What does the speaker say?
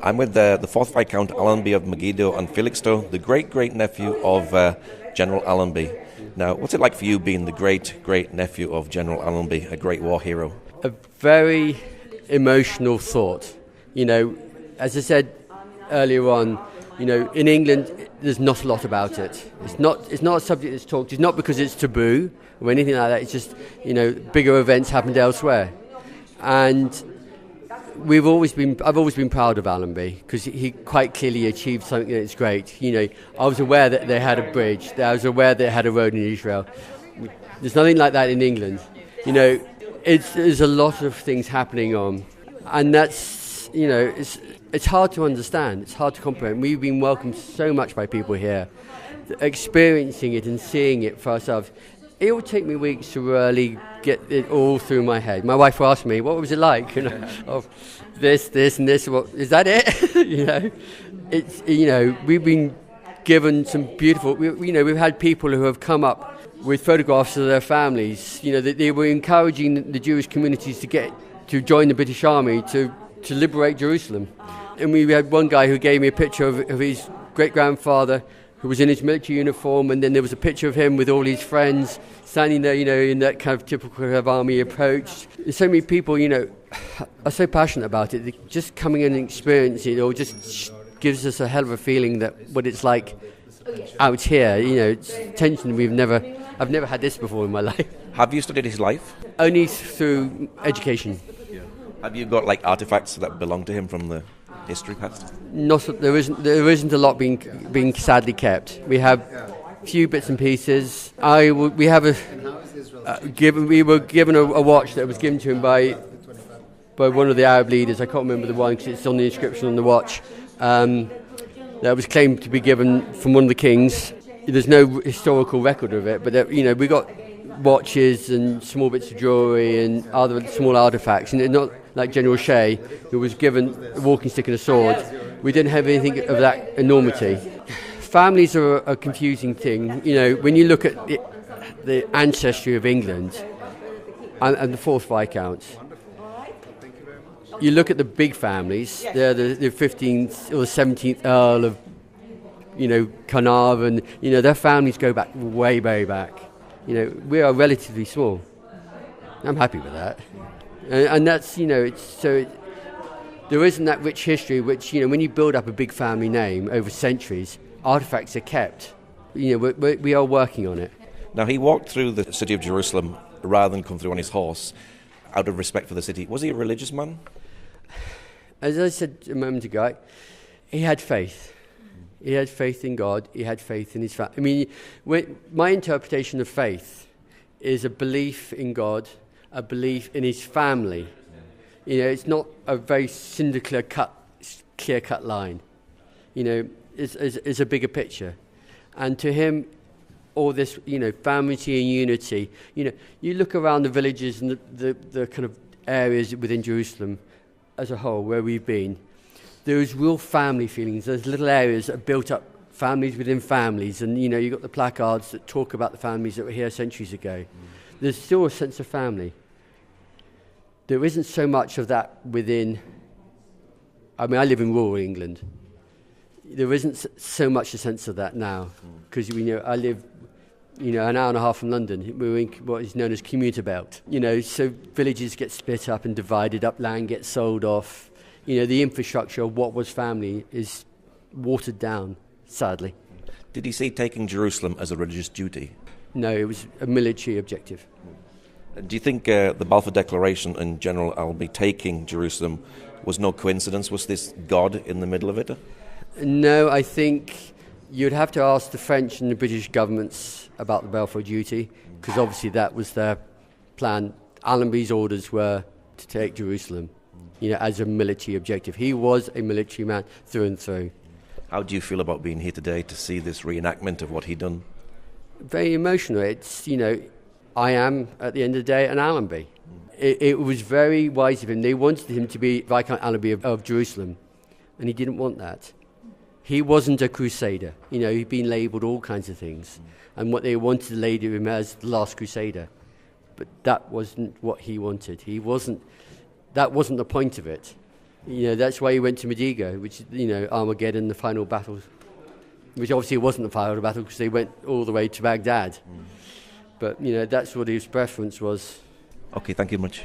I'm with the 4th Viscount Allenby of Megiddo and Felixstowe, the great-great-nephew of General Allenby. Now, what's it like for you being the great-great-nephew of General Allenby, a great war hero? A very emotional thought. As I said earlier on, in England, there's not a lot about it. It's not a subject that's talked. It's not because it's taboo or anything like that. It's just, bigger events happened elsewhere. And I've always been proud of Allenby because he quite clearly achieved something that's great. I was aware that they had a bridge. I was aware they had a road in Israel. There's nothing like that in England. There's a lot of things happening on, and that's it's hard to understand. It's hard to comprehend. We've been welcomed so much by people here, experiencing it and seeing it for ourselves. It will take me weeks to really get it all through my head. My wife will ask me, "What was it like?" This, and this. What is that? It? It's we've been given some beautiful. We've had people who have come up with photographs of their families. They were encouraging the Jewish communities to join the British Army to liberate Jerusalem. And we had one guy who gave me a picture of his great-grandfather who was in his military uniform, and then there was a picture of him with all his friends standing there, in that kind of typical army approach. There's so many people, are so passionate about it. Just coming in and experiencing it just gives us a hell of a feeling that what it's like out here. It's tension I've never had this before in my life. Have you studied his life? Only through education. Yeah. Have you got artifacts that belong to him from the history past? There isn't a lot being sadly kept. We have a few bits and pieces. We were given a watch that was given to him by one of the Arab leaders. I can't remember the one because it's on the inscription on the watch. That was claimed to be given from one of the kings. There's no historical record of it, but we got watches and small bits of jewellery and other small artefacts, and not like General Shea, who was given a walking stick and a sword. We didn't have anything of that enormity. Families are a confusing thing. When you look at the ancestry of England and the 4th Viscount, you look at the big families. They're the 15th or the 17th Earl of Carnarvon. Their families go back way, way back. We are relatively small. I'm happy with that. And that's, there isn't that rich history which, when you build up a big family name over centuries, artifacts are kept. We are working on it. Now, he walked through the city of Jerusalem rather than come through on his horse out of respect for the city. Was he a religious man? As I said a moment ago, he had faith. He had faith in God. He had faith in his family. My interpretation of faith is a belief in God, a belief in his family. It's not a very clear-cut line. It's a bigger picture. And to him, all this, family and unity. You look around the villages and the kind of areas within Jerusalem as a whole where we've been. There's real family feelings. There's little areas that are built up, families within families, and you've got the placards that talk about the families that were here centuries ago. There's still a sense of family. There isn't so much of that within. I live in rural England. There isn't so much a sense of that now because I live, an hour and a half from London. We're in what is known as commuter belt. So villages get split up and divided up, land gets sold off. The infrastructure of what was family is watered down, sadly. Did he see taking Jerusalem as a religious duty? No, it was a military objective. Do you think the Balfour Declaration and General Allenby taking Jerusalem was no coincidence? Was this God in the middle of it? No, I think you'd have to ask the French and the British governments about the Balfour duty, because obviously that was their plan. Allenby's orders were to take Jerusalem. As a military objective. He was a military man through and through. How do you feel about being here today to see this reenactment of what he'd done? Very emotional. It's, I am, at the end of the day, an Allenby. It was very wise of him. They wanted him to be Viscount Allenby of Jerusalem, and he didn't want that. He wasn't a crusader. He'd been labelled all kinds of things, and what they wanted to label him as the last crusader. But that wasn't what he wanted. That wasn't the point of it. You know, that's why he went to Medigo, which is, you know, Armageddon, the final battle, which obviously wasn't the final battle because they went all the way to Baghdad. But, you know, that's what his preference was. Okay, thank you much.